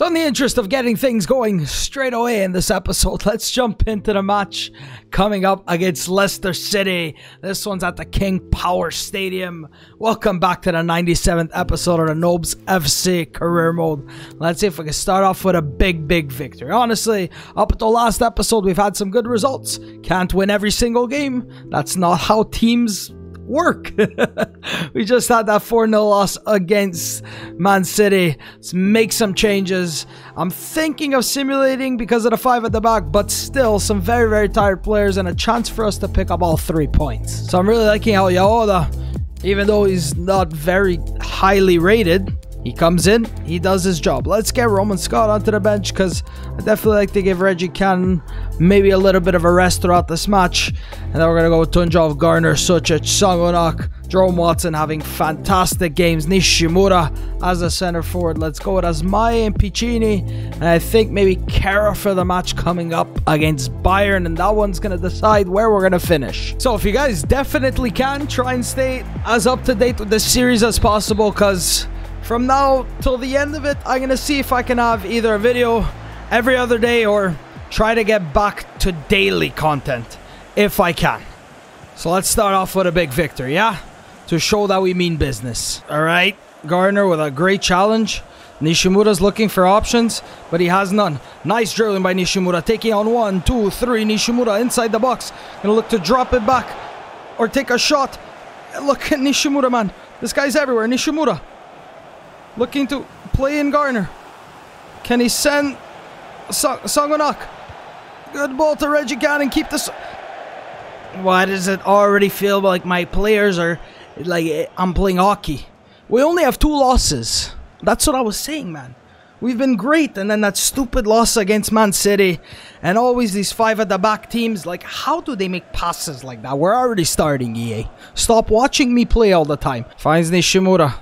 So in the interest of getting things going straight away in this episode, let's jump into the match coming up against Leicester City. This one's at the King Power Stadium. Welcome back to the 97th episode of the Nobz FC career mode. Let's see if we can start off with a big victory. Honestly, up until last episode, we've had some good results. Can't win every single game. That's not how teams work. We just had that 4-0 loss against Man City. Let's make some changes. I'm thinking of simulating because of the 5 at the back, but still some very tired players and a chance for us to pick up all 3 points. So I'm really liking how Yaoda, even though he's not very highly rated, he comes in, he does his job. Let's get Roman Scott onto the bench because I definitely like to give Reggie Cannon maybe a little bit of a rest throughout this match. And then we're going to go with Tunjov, Garner, Sucic, Songonak, Jerome Watson having fantastic games. Nishimura as a center forward. Let's go with Asmai and Piccini. And I think maybe Kara for the match coming up against Bayern. And that one's going to decide where we're going to finish. So if you guys definitely can, try and stay as up to date with this series as possible, because from now till the end of it, I'm going to see if I can have either a video every other day or try to get back to daily content if I can. So let's start off with a big victory, yeah? To show that we mean business. Alright, Gardner with a great challenge. Nishimura's looking for options, but he has none. Nice dribbling by Nishimura, taking on 1, 2, 3. Nishimura inside the box. Gonna look to drop it back or take a shot. Look at Nishimura, man. This guy's everywhere. Nishimura looking to play in Garner. Can he send Songonak? Good ball to Reggie Cannon. Keep this. Why does it already feel like my players are like I'm playing hockey? We only have 2 losses. That's what I was saying, man. We've been great, and then that stupid loss against Man City, and always these 5 at the back teams. Like, how do they make passes like that? We're already starting, EA. Stop watching me play all the time. Finds Nishimura.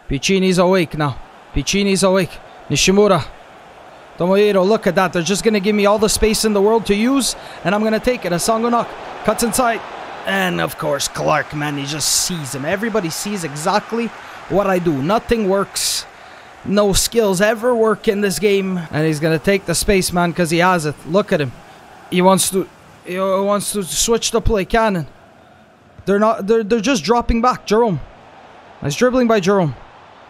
Piccini's awake now. Piccini's awake. Nishimura. Tomohiro, look at that. They're just going to give me all the space in the world to use, and I'm going to take it. Asangonak cuts inside. And, of course, Clark, man, he just sees him. Everybody sees exactly what I do. Nothing works. No skills ever work in this game. And he's going to take the space, man, because he has it. Look at him. He wants to switch the play. Cannon. They're just dropping back. Jerome. Nice dribbling by Jerome.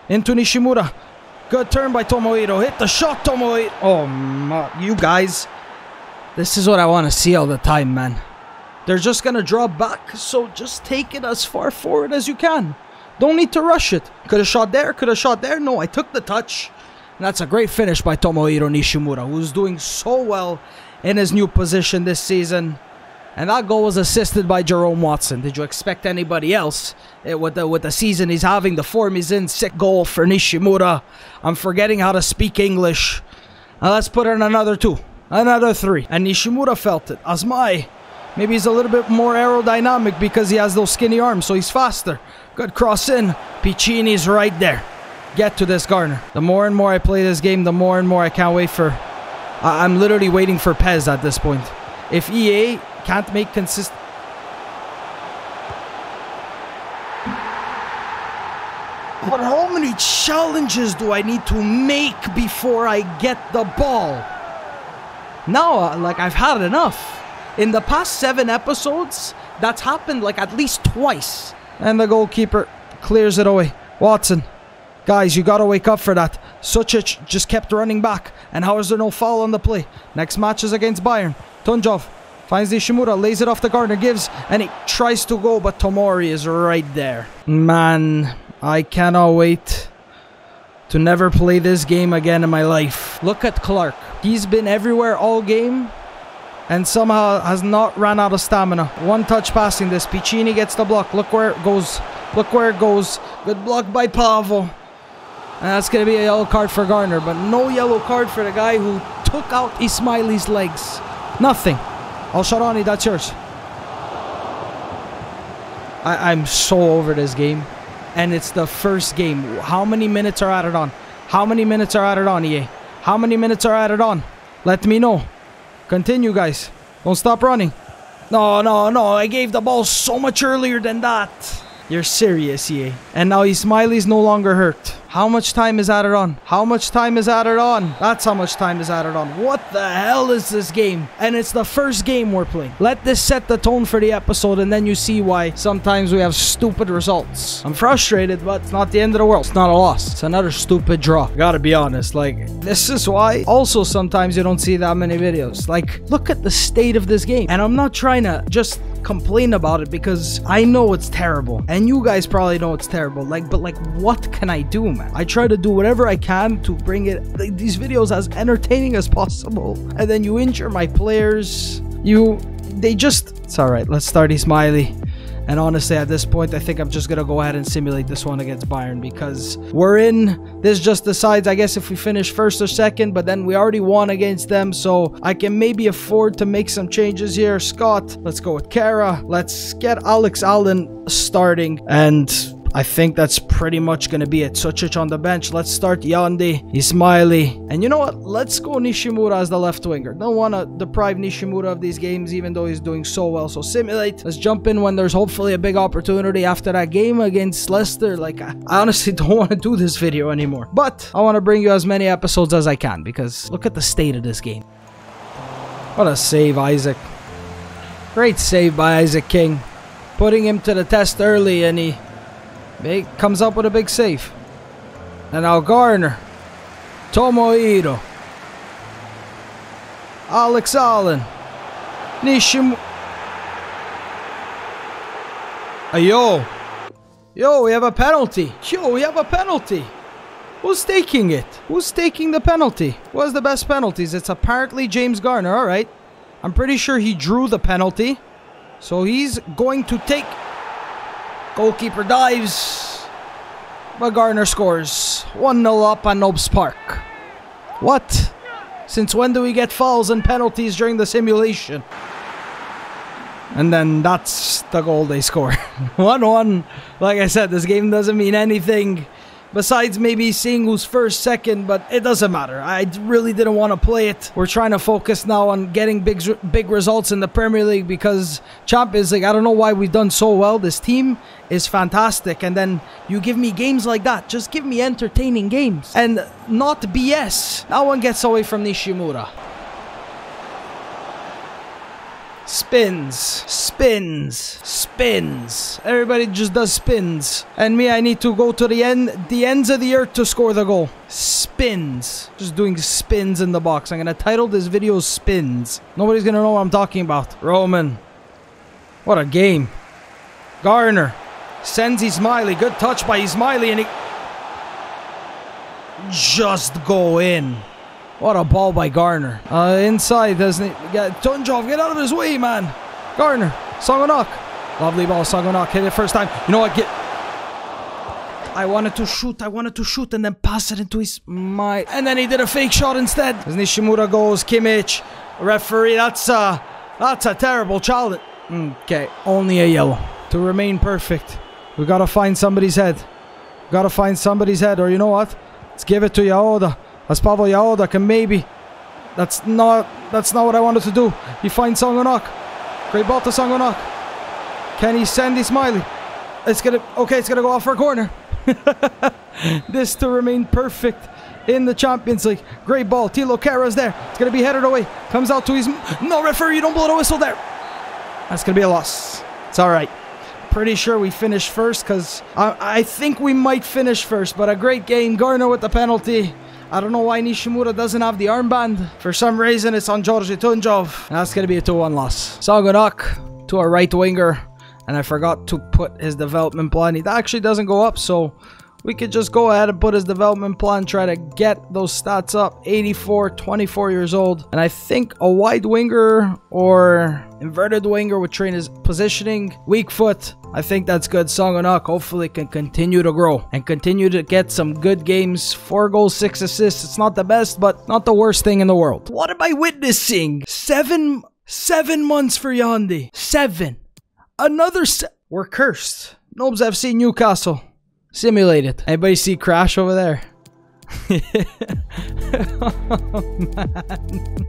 Into Nishimura. Good turn by Tomohiro. Hit the shot, Tomohiro. Oh, man. You guys. This is what I want to see all the time, man. They're just going to drop back. So just take it as far forward as you can. Don't need to rush it. Could have shot there. Could have shot there. No, I took the touch. And that's a great finish by Tomohiro Nishimura, who's doing so well in his new position this season. And that goal was assisted by Jerome Watson. Did you expect anybody else? With the season he's having, the form he's in, sick goal for Nishimura. I'm forgetting how to speak English. Now let's put in another 2. Another 3. And Nishimura felt it. Asmai, maybe he's a little bit more aerodynamic because he has those skinny arms, so he's faster. Good cross in. Piccini's right there. Get to this, Garner. The more and more I play this game, the more and more I can't wait for... I'm literally waiting for Pez at this point. If EA can't make consistent... But how many challenges do I need to make before I get the ball? Now, like, I've had enough. In the past 7 episodes, that's happened like at least twice. And the goalkeeper clears it away. Watson. Guys, you gotta wake up for that. Sucic just kept running back. And how is there no foul on the play? Next match is against Bayern. Tunjov finds Nishimura, lays it off the Gardner, gives, and he tries to go, but Tomori is right there. Man, I cannot wait to never play this game again in my life. Look at Clark. He's been everywhere all game and somehow has not ran out of stamina. One touch passing this. Piccini gets the block. Look where it goes. Look where it goes. Good block by Pavo. And that's going to be a yellow card for Garner, but no yellow card for the guy who took out Ismaili's legs. Nothing. Al-Sharani, that's yours. I'm so over this game. And it's the first game. How many minutes are added on? How many minutes are added on, EA? How many minutes are added on? Let me know. Continue, guys. Don't stop running. No. I gave the ball so much earlier than that. You're serious, EA. And now Ismaili's no longer hurt. How much time is added on? How much time is added on? That's how much time is added on. What the hell is this game? And it's the first game we're playing. Let this set the tone for the episode, and then you see why sometimes we have stupid results. I'm frustrated, but it's not the end of the world. It's not a loss. It's another stupid draw. Gotta be honest, like, this is why also sometimes you don't see that many videos. Like, look at the state of this game. And I'm not trying to just complain about it because I know it's terrible and you guys probably know it's terrible, like, but like, what can I do, man? I try to do whatever I can to bring it, like, these videos as entertaining as possible, and then you injure my players. It's all right. Let's start Ismaili. And honestly, at this point, I think I'm just going to go ahead and simulate this one against Bayern because we're in. This just decides, I guess, if we finish first or second, but then we already won against them, so I can maybe afford to make some changes here. Scott, let's go with Kara. Let's get Alex Allen starting, and I think that's pretty much going to be it. Sucic on the bench. Let's start Yandi, Ismaili. And you know what? Let's go Nishimura as the left winger. Don't want to deprive Nishimura of these games, even though he's doing so well. So simulate. Let's jump in when there's hopefully a big opportunity after that game against Leicester. Like, I honestly don't want to do this video anymore. But I want to bring you as many episodes as I can because look at the state of this game. What a save, Isaac. Great save by Isaac King. Putting him to the test early, and he comes up with a big save. And now Garner, Tomohiro, Alex Allen, Nishimura. Yo, we have a penalty. We have a penalty. Who's taking it? Who's taking the penalty? What's the best penalties? It's apparently James Garner. All right. I'm pretty sure he drew the penalty. So he's going to take... Goalkeeper dives, but Garner scores. 1-0 up on Nobz Park. What? Since when do we get fouls and penalties during the simulation? And then that's the goal they score. 1-1. Like I said, this game doesn't mean anything besides maybe seeing who's first, second, but it doesn't matter. I really didn't want to play it. We're trying to focus now on getting big results in the Premier League because Champions League, I don't know why we've done so well. This team is fantastic, and then you give me games like that. Just give me entertaining games and not BS. That one gets away from Nishimura. Spins. Everybody just does spins. And me, I need to go to the ends of the earth to score the goal. Spins. Just doing spins in the box. I'm going to title this video Spins. Nobody's going to know what I'm talking about. Roman. What a game. Garner. Sends Ismaili. Good touch by Ismaili, and he... Just go in. What a ball by Garner. Inside, doesn't he? Tunjov, get out of his way, man. Garner. Songonok. Lovely ball. Songonok hit it first time. You know what? I wanted to shoot and then pass it into Ismaili. And then he did a fake shot instead. As Nishimura goes, Kimmich. Referee, that's a terrible challenge. Okay, only a yellow. To remain perfect, we gotta find somebody's head. Or you know what? Let's give it to Yaoda. As Pavel Yaoda can maybe... That's not what I wanted to do. He finds Songonok. Great ball to Songonok. Can he send Ismaili? It's gonna go off for a corner. This to remain perfect in the Champions League. Great ball. Tilo Kara's there. It's gonna be headed away. Comes out to his... No, referee, you don't blow the whistle there. That's gonna be a loss. It's alright. Pretty sure we finished first because I think we might finish first, but a great game. Garner with the penalty. I don't know why Nishimura doesn't have the armband. For some reason, it's on Georgi Tunjov. That's going to be a 2-1 loss. Songonok to a right winger. And I forgot to put his development plan. He actually doesn't go up, so we could just go ahead and put his development plan, try to get those stats up. 84, 24 years old. And I think a wide winger or inverted winger would train his positioning. Weak foot. I think that's good. Songonok hopefully can continue to grow and continue to get some good games. 4 goals, 6 assists. It's not the best, but not the worst thing in the world. What am I witnessing? 7 months for Yandi. 7. Another We're cursed. Nobz FC Newcastle. Simulated. Anybody see Crash over there? Oh, man.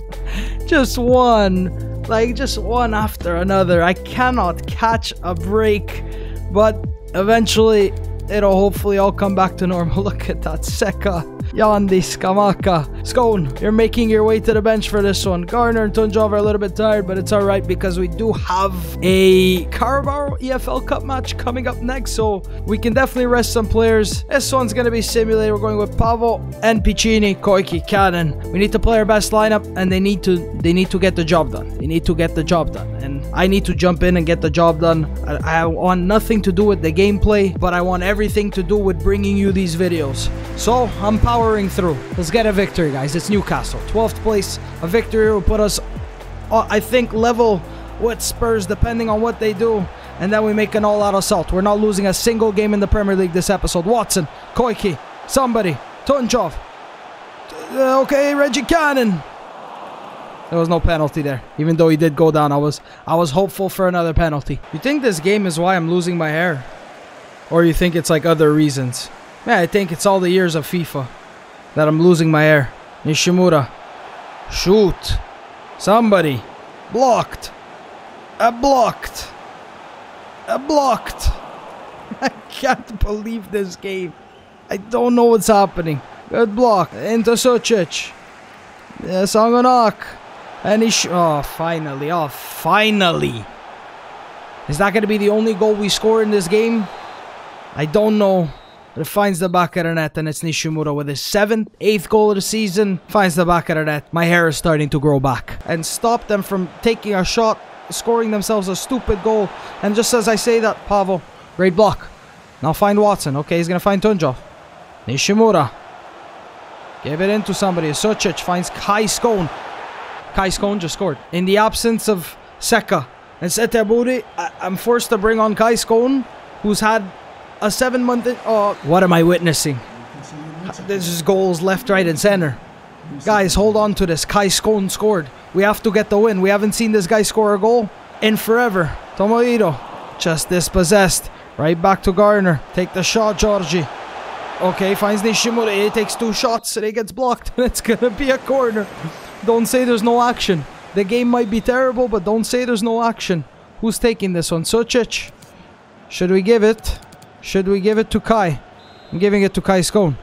Just one. Like, just one after another. I cannot catch a break. But eventually, it'll hopefully all come back to normal. Look at that. Seka, Yandi, Skamaka. Scone, you're making your way to the bench for this one. Garner and Tunjov are a little bit tired, but it's alright because we do have a Carabao EFL Cup match coming up next, so we can definitely rest some players. This one's going to be simulated. We're going with Pavo and Piccini, Koiki, Cannon. We need to play our best lineup, and they need to get the job done. They need to get the job done, and I need to jump in and get the job done. I want nothing to do with the gameplay, but I want everything to do with bringing you these videos. So I'm powering through. Let's get a victory, guys. It's Newcastle, 12th place. A victory will put us, I think, level with Spurs, depending on what they do, and then we make an all-out assault. We're not losing a single game in the Premier League this episode. Watson, Koiki, somebody, Tunjov. Okay, Reggie Cannon. There was no penalty there, even though he did go down. I was hopeful for another penalty. You think this game is why I'm losing my hair? Or you think it's like other reasons? Yeah, I think it's all the years of FIFA that I'm losing my hair. Nishimura. Shoot. Somebody. Blocked. Blocked. Blocked. I can't believe this game. I don't know what's happening. Good block. Into Sucic. Sangonak. And finally. Oh, finally. Is that going to be the only goal we score in this game? I don't know. But it finds the back of the net, and it's Nishimura with his 7th, 8th goal of the season. Finds the back of the net. My hair is starting to grow back. And stop them from taking a shot, scoring themselves a stupid goal. And just as I say that, Pavo, great block. Now find Watson. Okay, he's going to find Tunjov. Nishimura. Give it into somebody. Sucic finds Kai Scone. Kai Scone just scored. In the absence of Seka and Seteburi, I'm forced to bring on Kai Scone, who's had a 7-month... Oh, what am I witnessing? There's just goals left, right, and center. Guys, hold on to this. Kai Scone scored. We have to get the win. We haven't seen this guy score a goal in forever. Tomohiro just dispossessed. Right back to Garner. Take the shot, Georgie. Okay, finds Nishimura. He takes 2 shots and he gets blocked. It's gonna be a corner. Don't say there's no action. The game might be terrible, but don't say there's no action. Who's taking this one? Sucic. Should we give it? Should we give it to Kai? I'm giving it to Kai Scone.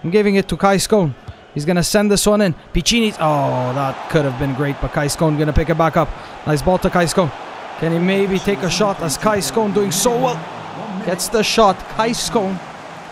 I'm giving it to Kai Scone. He's gonna send this one in. Piccini. Oh, that could have been great, but Kai Scone gonna pick it back up. Nice ball to Kai Scone. Can he maybe take a shot as Kai Scone doing so well? Gets the shot. Kai Scone,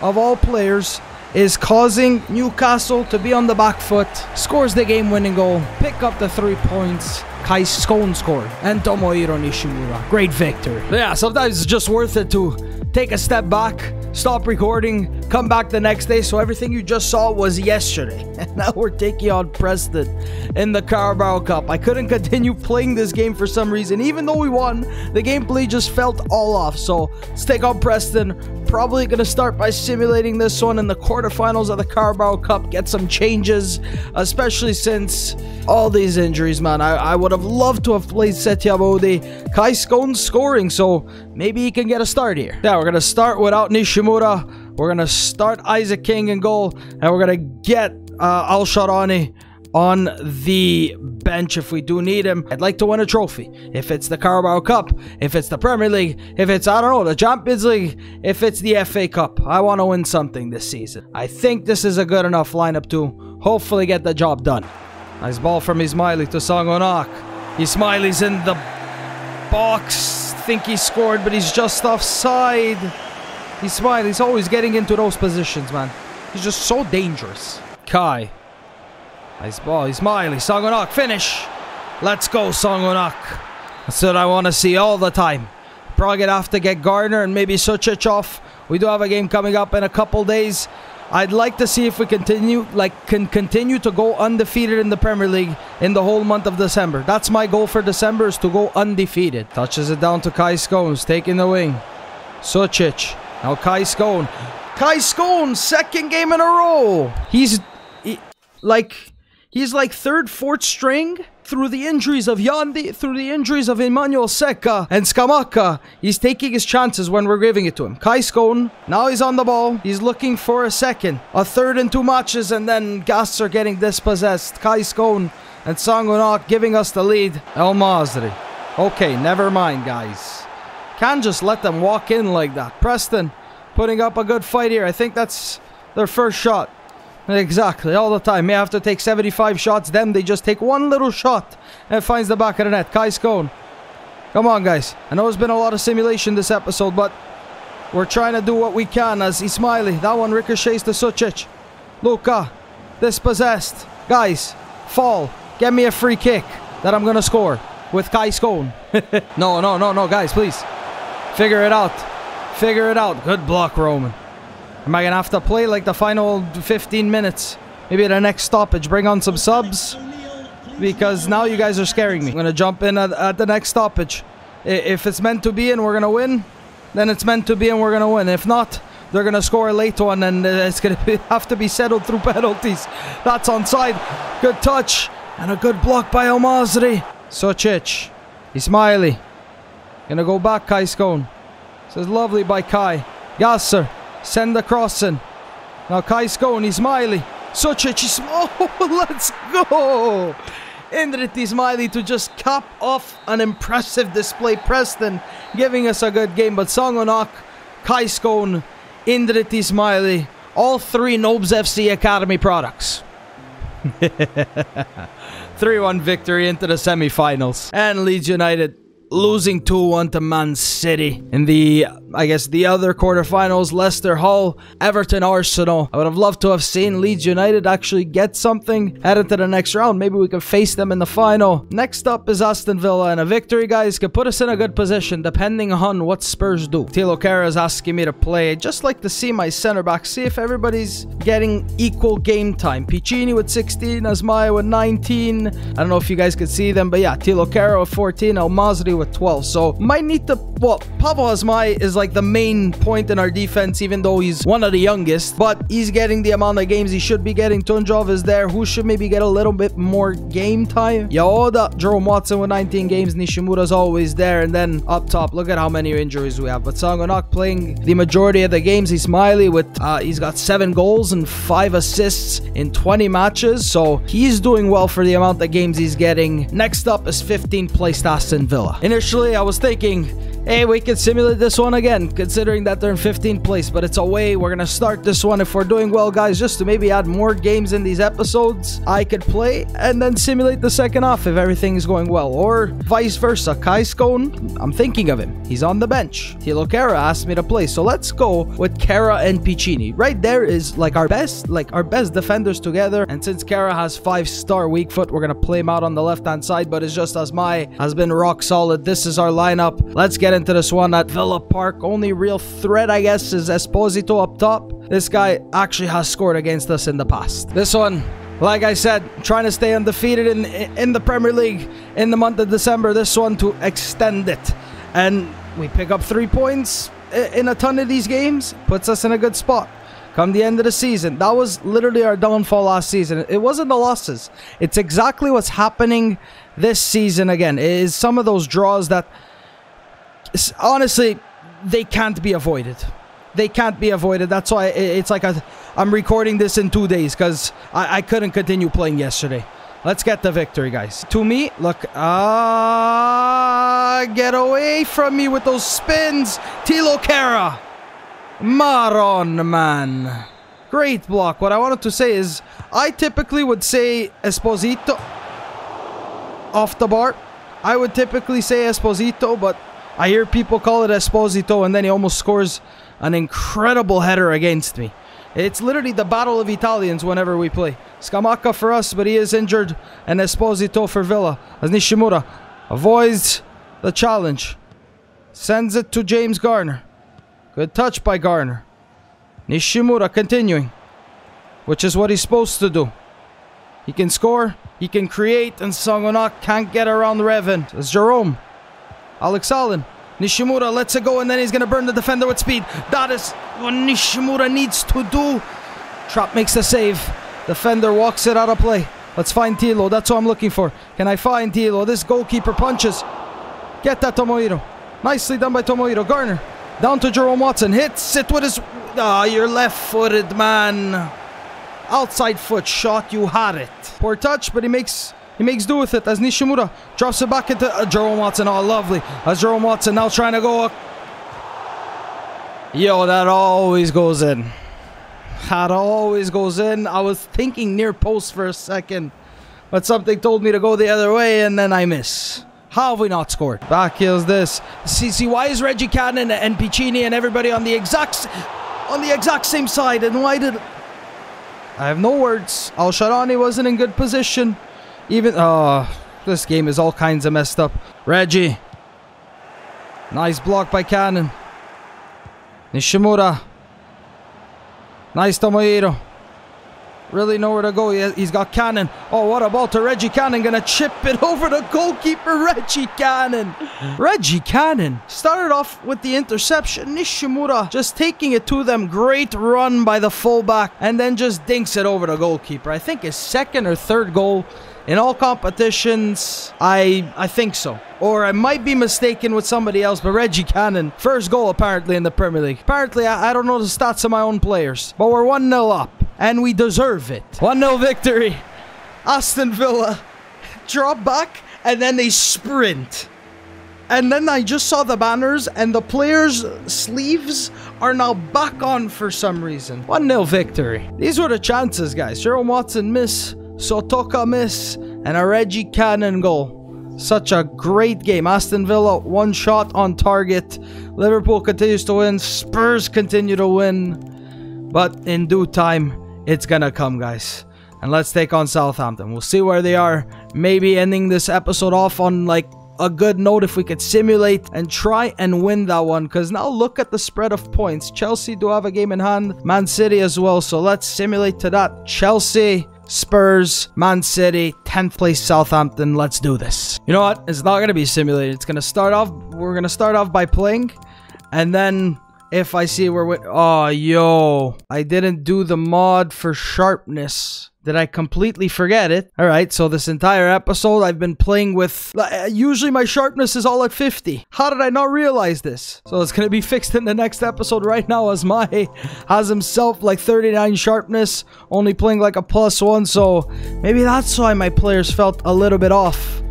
of all players, is causing Newcastle to be on the back foot. Scores the game-winning goal. Pick up the 3 points. Kai Scone scored. And Tomohiro Nishimura. Great victory. Yeah, sometimes it's just worth it to take a step back, stop recording, come back the next day, so everything you just saw was yesterday. And now we're taking on Preston in the Carabao Cup. I couldn't continue playing this game for some reason. Even though we won, the gameplay just felt all off. So let's take on Preston. Probably going to start by simulating this one in the quarterfinals of the Carabao Cup. Get some changes, especially since all these injuries, man. I would have loved to have played Setiabodi. Kai Scone scoring, so maybe he can get a start here. Yeah, we're going to start without Nishimura. We're going to start Isaac King in goal, and we're going to get Al Sharani on the bench if we do need him. I'd like to win a trophy. If it's the Carabao Cup, if it's the Premier League, if it's, I don't know, the Champions League, if it's the FA Cup. I want to win something this season. I think this is a good enough lineup to hopefully get the job done. Nice ball from Ismaili to Sangonak. Ismaili's in the box. Think he scored, but he's just offside. Ismaili's always getting into those positions, man. He's just so dangerous. Kai. Nice ball. Ismaili. Sangonak. Finish. Let's go, Sangonak. That's what I want to see all the time. Probably gonna have to get Garner and maybe Sucic off. We do have a game coming up in a couple days. I'd like to see if we can continue to go undefeated in the Premier League in the whole month of December. That's my goal for December, is to go undefeated. Touches it down to Kai Scone, taking the wing. Sucic. Now Kai Scone. Kai Scone, 2nd game in a row. He's like 3rd, 4th string. Through the injuries of Yandi, through the injuries of Emmanuel Seka and Skamaka, he's taking his chances when we're giving it to him. Kai Scone, now he's on the ball. He's looking for a 2nd, a 3rd in 2 matches, and then Gasts are getting dispossessed. Kai Scone and Sangonak giving us the lead. El Masri. Okay, never mind, guys. Can't just let them walk in like that. Preston putting up a good fight here. I think that's their first shot. Exactly, all the time. May have to take 75 shots. Them, they just take one little shot and it finds the back of the net. Kai Scone. Come on, guys. I know there's been a lot of simulation this episode, but we're trying to do what we can as Ismaili. That one ricochets to Sucic. Luka. Dispossessed. Guys, fall. Get me a free kick that I'm going to score with Kai Scone. No, guys, please. Figure it out. Figure it out. Good block, Roman. Am I going to have to play like the final 15 minutes? Maybe the next stoppage. Bring on some subs. Because now you guys are scaring me. I'm going to jump in at the next stoppage. If it's meant to be and we're going to win, then it's meant to be and we're going to win. If not, they're going to score a late one and it's going to have to be settled through penalties. That's onside. Good touch. And a good block by El Masri. Sucic. Ismaili. Going to go back, Kai Scone. This is lovely by Kai. Gasser. Send the cross in. Now Kai Scone. Ismaili. Sucic. Oh, let's go. Indrit Ismaili to just cap off an impressive display. Preston giving us a good game. But Songonak, Kai Scone, Indrit Ismaili, all three Nobz FC Academy products. 3-1 victory into the semi-finals. And Leeds United losing 2-1 to Man City in the, I guess, the other quarterfinals. Leicester, Hull, Everton, Arsenal. I would have loved to have seen Leeds United actually get something headed to the next round. Maybe we could face them in the final. Next up is Aston Villa, and a victory, guys, could put us in a good position depending on what Spurs do. Thilo Kehrer is asking me to play. I'd just like to see my center back, see if everybody's getting equal game time. Piccini with 16, Asmaya with 19. I don't know if you guys could see them, but yeah, Thilo Kehrer with 14, El Masri with 12. So might need to, well, Pablo Asmai is like the main point in our defense, even though he's one of the youngest, but he's getting the amount of games he should be getting. Tunjov is there, who should maybe get a little bit more game time. Yaoda, Jerome Watson with 19 games, Nishimura's always there, and then up top, look at how many injuries we have. But Songonak playing the majority of the games. Ismaili with, he's got 7 goals and 5 assists in 20 matches, so he's doing well for the amount of games he's getting. Next up is 15th placed Aston Villa. Initially, I was thinking, hey, we could simulate this one again, considering that they're in 15th place, but it's away. We're going to start this one if we're doing well, guys, just to maybe add more games in these episodes. I could play and then simulate the second half if everything is going well, or vice versa. Kai Scone, I'm thinking of him. He's on the bench. Thilo Kehrer asked me to play, so let's go with Kehrer and Piccini. Right there is like our best defenders together, and since Kehrer has 5-star weak foot, we're going to play him out on the left-hand side, but it's just as Mai has been rock solid. This is our lineup. Let's get into this one at Villa Park. Only real threat, I guess, is Esposito up top. This guy actually has scored against us in the past. This one, like I said, trying to stay undefeated in the Premier League in the month of December. This one to extend it. And we pick up 3 points in a ton of these games. Puts us in a good spot. Come the end of the season. That was literally our downfall last season. It wasn't the losses. It's exactly what's happening this season again. It is some of those draws that, honestly, they can't be avoided. They can't be avoided. That's why it's like I'm recording this in 2 days, because I couldn't continue playing yesterday. Let's get the victory, guys. To me, look. Get away from me with those spins. Thilo Kehrer. Maron, man. Great block. What I wanted to say is, I typically would say Esposito off the bar. I would typically say Esposito, but I hear people call it Esposito, and then he almost scores an incredible header against me. It's literally the battle of Italians whenever we play. Scamacca for us, but he is injured, and Esposito for Villa. As Nishimura avoids the challenge. Sends it to James Garner. Good touch by Garner. Nishimura continuing, which is what he's supposed to do. He can score, he can create, and Songonak can't get around Revan. It's Jerome. Alex Allen. Nishimura lets it go, and then he's going to burn the defender with speed. That is what Nishimura needs to do. Trapp makes the save. Defender walks it out of play. Let's find Thilo. That's what I'm looking for. Can I find Thilo? This goalkeeper punches. Get that, Tomohiro. Nicely done by Tomohiro. Garner. Down to Jerome Watson. Hits it with his... Ah, you're left-footed, man. Outside foot shot. You had it. Poor touch, but he makes do with it as Nishimura drops it back into Jerome Watson. Oh, lovely. As Jerome Watson now trying to go Yo, that always goes in. That always goes in. I was thinking near post for a second, but something told me to go the other way, and then I miss. How have we not scored? Back heels this. See, why is Reggie Cannon and Piccini and everybody on the exact same side? And why did... I have no words. Al-Sharani wasn't in good position. Even... Oh, this game is all kinds of messed up. Reggie. Nice block by Cannon. Nishimura. Nice Tomohiro. Really nowhere to go. He's got Cannon. Oh, what a ball to Reggie Cannon. Gonna chip it over the goalkeeper, Reggie Cannon. Reggie Cannon started off with the interception. Nishimura just taking it to them. Great run by the fullback. And then just dinks it over the goalkeeper. I think his second or third goal in all competitions. I think so. Or I might be mistaken with somebody else, but Reggie Cannon, first goal apparently in the Premier League. Apparently, I don't know the stats of my own players, but we're 1-0 up, and we deserve it. 1-0 victory. Aston Villa drop back, and then they sprint. And then I just saw the banners, and the players' sleeves are now back on for some reason. 1-0 victory. These were the chances, guys. Jerome Watson miss, Sotoka miss, and a Reggie Cannon goal. Such a great game. Aston Villa, one shot on target. Liverpool continues to win. Spurs continue to win. But in due time, it's gonna come, guys. And let's take on Southampton. We'll see where they are. Maybe ending this episode off on like a good note if we could simulate and try and win that one. Because now look at the spread of points. Chelsea do have a game in hand. Man City as well. So let's simulate to that. Chelsea, Spurs, Man City, 10th place Southampton. Let's do this. You know what? It's not going to be simulated. It's going to start off. We're going to start off by playing. And then if I see we're... Oh, yo. I didn't do the mod for sharpness. Did I completely forget it? Alright, so this entire episode I've been playing with... Usually my sharpness is all at 50. How did I not realize this? So it's gonna be fixed in the next episode. Right now as Mai has himself like 39 sharpness, only playing like a +1, so maybe that's why my players felt a little bit off.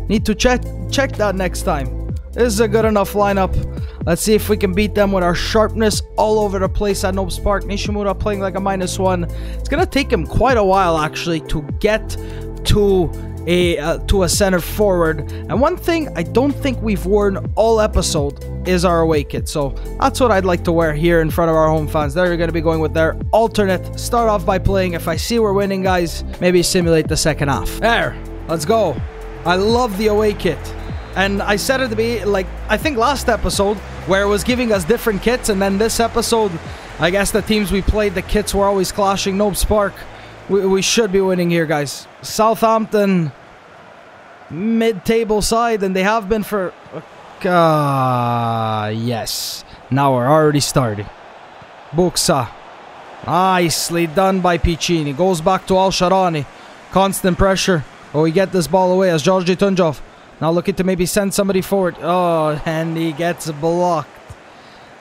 Need to check that next time. This is a good enough lineup. Let's see if we can beat them with our sharpness all over the place at Nobz Park. Nishimura playing like a -1. It's gonna take him quite a while actually to get to a center forward. And one thing I don't think we've worn all episode is our away kit. So that's what I'd like to wear here in front of our home fans. They're gonna be going with their alternate. Start off by playing. If I see we're winning, guys, maybe simulate the second half. There, let's go. I love the away kit. And I said it to be like, I think last episode, where it was giving us different kits, and then this episode, I guess the teams we played, the kits were always clashing. Nobz Park, we should be winning here, guys. Southampton, mid-table side, and they have been for... yes. Now we're already starting. Buxa. Nicely done by Piccini. Goes back to Al-Sharani. Constant pressure. Oh, we get this ball away as Georgi Tunjov. Now looking to maybe send somebody forward. Oh, and he gets blocked.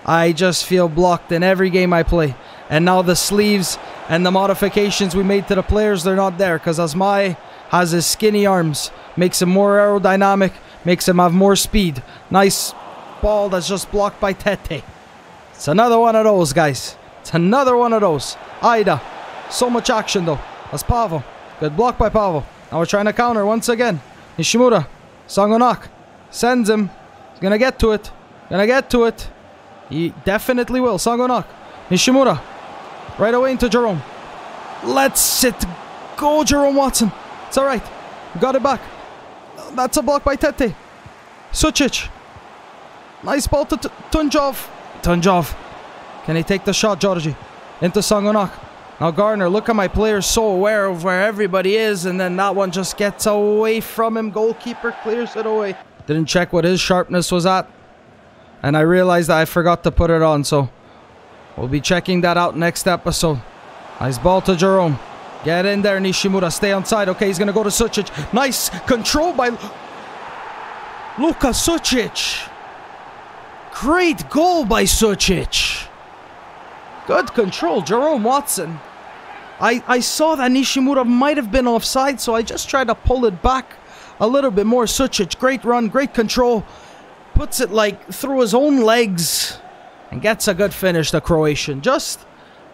I just feel blocked in every game I play. And now the sleeves and the modifications we made to the players, they're not there. Because Asmai has his skinny arms. Makes him more aerodynamic. Makes him have more speed. Nice ball that's just blocked by Tete. It's another one of those, guys. It's another one of those. Aida. So much action, though. That's Pavo. Good block by Pavo. Now we're trying to counter once again. Nishimura. Sangonak sends him. He's gonna get to it. Gonna get to it. He definitely will. Sangonak. Nishimura. Right away into Jerome. Let's it go, Jerome Watson. It's alright. We got it back. That's a block by Tete. Sucic. Nice ball to Tunjov. Tunjov. Can he take the shot, Georgi? Into Sangonak. Now Garner, look at my players, so aware of where everybody is, and then that one just gets away from him. Goalkeeper clears it away. Didn't check what his sharpness was at, and I realized that I forgot to put it on, so we'll be checking that out next episode. Nice ball to Jerome. Get in there, Nishimura. Stay on side. Okay, he's going to go to Sucic. Nice control by Luka Sucic. Great goal by Sucic. Good control, Jerome Watson. I saw that Nishimura might have been offside, so I just tried to pull it back a little bit more. Sucic, great run, great control. Puts it like through his own legs. and gets a good finish, the Croatian. Just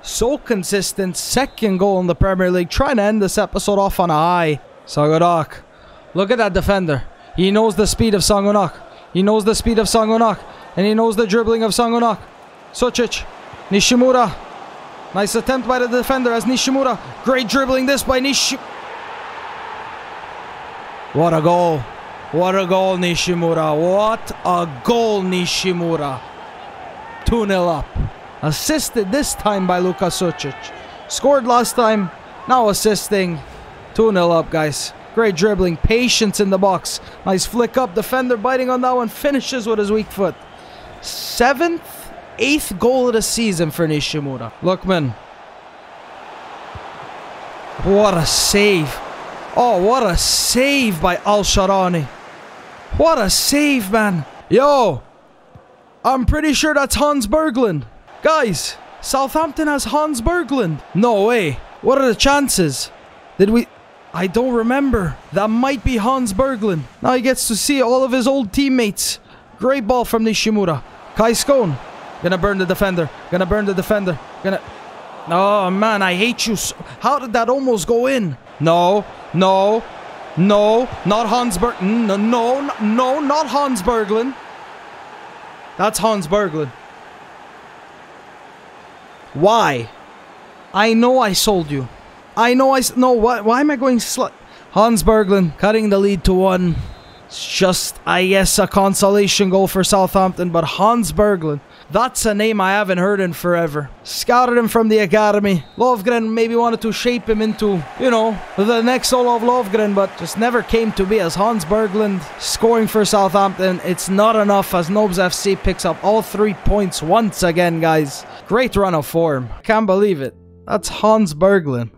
so consistent. Second goal in the Premier League. Trying to end this episode off on a high. Sangonak. Look at that defender. He knows the speed of Sangonak. He knows the speed of Sangonak. And he knows the dribbling of Sangonak. Sucic. Nishimura. Nice attempt by the defender as Nishimura. Great dribbling this by Nishimura. What a goal. What a goal, Nishimura. What a goal, Nishimura. 2-0 up. Assisted this time by Luka Sucic. Scored last time. Now assisting. 2-0 up, guys. Great dribbling. Patience in the box. Nice flick up. Defender biting on that one. Finishes with his weak foot. 8th goal of the season for Nishimura. Look, man. What a save. Oh, what a save by Al-Sharani. What a save, man. Yo. I'm pretty sure that's Hans Berglund. Guys, Southampton has Hans Berglund. No way. What are the chances? Did we... I don't remember. That might be Hans Berglund. Now he gets to see all of his old teammates. Great ball from Nishimura. Kai Skåne. Gonna burn the defender. Gonna burn the defender. Gonna... Oh, man, I hate you. How did that almost go in? No. No. No. Not Hans Berglund. No, no, no, not Hans Berglund. That's Hans Berglund. Why? I know I sold you. I know I... No, why am I going Hans Berglund cutting the lead to 1. It's just, I guess, a consolation goal for Southampton. But Hans Berglund, that's a name I haven't heard in forever. Scouted him from the academy. Lovgren maybe wanted to shape him into, you know, the next Olof Lovgren, but just never came to be. As Hans Berglund scoring for Southampton, it's not enough as Nobz FC picks up all 3 points once again, guys. Great run of form. Can't believe it. That's Hans Berglund.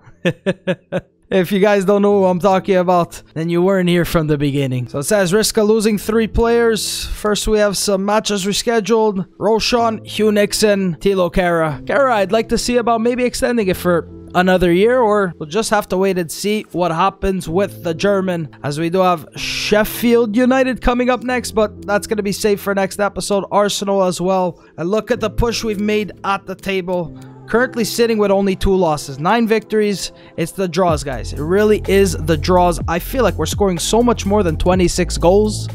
If you guys don't know who I'm talking about, then you weren't here from the beginning. So it says Riska losing 3 players. First we have some matches rescheduled. Roshan, Hugh Nixon, Tilo Kara. Kara, I'd like to see about maybe extending it for another year, or we'll just have to wait and see what happens with the German, as we do have Sheffield United coming up next, but that's going to be saved for next episode. Arsenal as well. And look at the push we've made at the table. Currently sitting with only 2 losses, 9 victories. It's the draws, guys. It really is the draws. I feel like we're scoring so much more than 26 goals,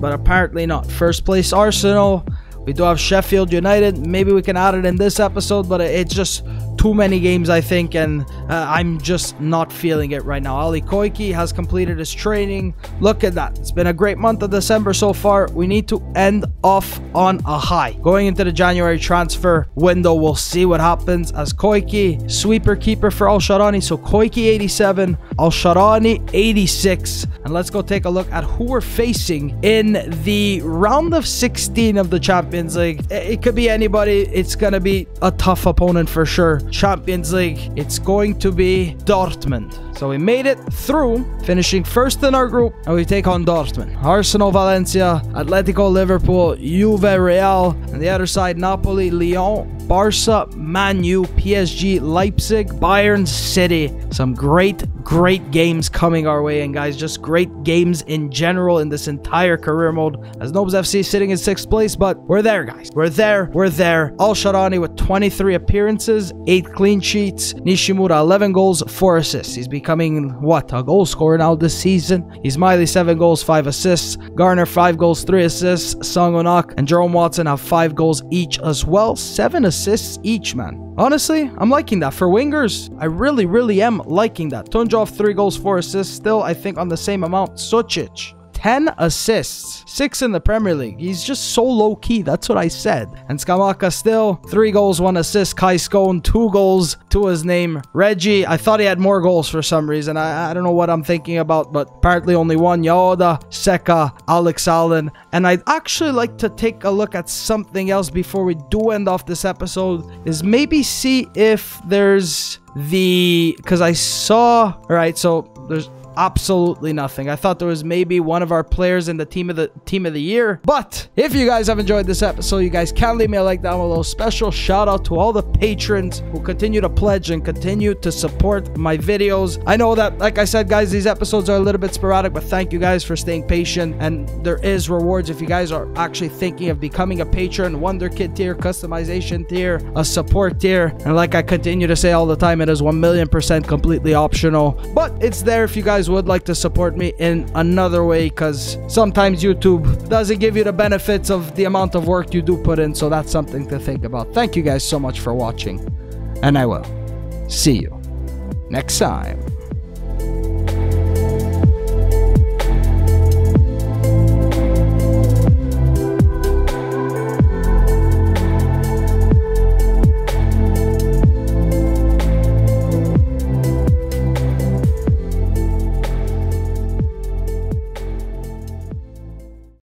but apparently not. First place Arsenal. We do have Sheffield United. Maybe we can add it in this episode, but it's just too many games, I think, and I'm just not feeling it right now. Ali Koiki has completed his training. Look at that. It's been a great month of December so far. We need to end off on a high. Going into the January transfer window, we'll see what happens as Koiki, sweeper keeper for Al-Sharani. So Koiki 87, Al-Sharani 86. And let's go take a look at who we're facing in the round of 16 of the Champions League. It could be anybody. It's going to be a tough opponent for sure. Champions League, it's going to be Dortmund. So we made it through, finishing first in our group, and we take on Dortmund. Arsenal, Valencia, Atletico, Liverpool, Juve, Real, and the other side, Napoli, Lyon, Barca, Man U, PSG, Leipzig, Bayern, City. Some great games coming our way, and guys, just great games in general in this entire career mode, as Nobz FC sitting in 6th place, but we're there, guys. We're there. Al-Sharani with 23 appearances, 8 clean sheets. Nishimura, 11 goals, 4 assists. He's becoming, what, a goal scorer now this season. Ismaili, 7 goals, 5 assists. Garner, 5 goals, 3 assists. Sangonak and Jerome Watson have 5 goals each as well. 7 assists each, man. Honestly, I'm liking that. For wingers, I really am liking that. Tunjov, 3 goals, 4 assists. Still, I think, on the same amount. Sucic, 10 assists, 6 in the Premier League. He's just so low-key. That's what I said. And Skamaka still 3 goals, 1 assist. Kai Skåne, 2 goals to his name. Reggie, I thought he had more goals for some reason. I don't know what I'm thinking about, but apparently only 1. Yaoda, Seka, Alex Allen. And I'd actually like to take a look at something else before we do end off this episode, is maybe see if there's the... Because I saw... Alright, so there's... absolutely nothing. I thought there was maybe one of our players in the team of the year. But if you guys have enjoyed this episode, you guys can leave me a like down below. Special shout out to all the patrons who continue to pledge and continue to support my videos. I know that, like I said, guys, these episodes are a little bit sporadic, but thank you guys for staying patient. And there is rewards if you guys are actually thinking of becoming a patron. Wonder Kid tier, customization tier, a support tier. And like I continue to say all the time, it is 1,000,000% completely optional, but it's there if you guys would like to support me in another way, because sometimes YouTube doesn't give you the benefits of the amount of work you do put in. So that's something to think about. Thank you guys so much for watching, and I will see you next time.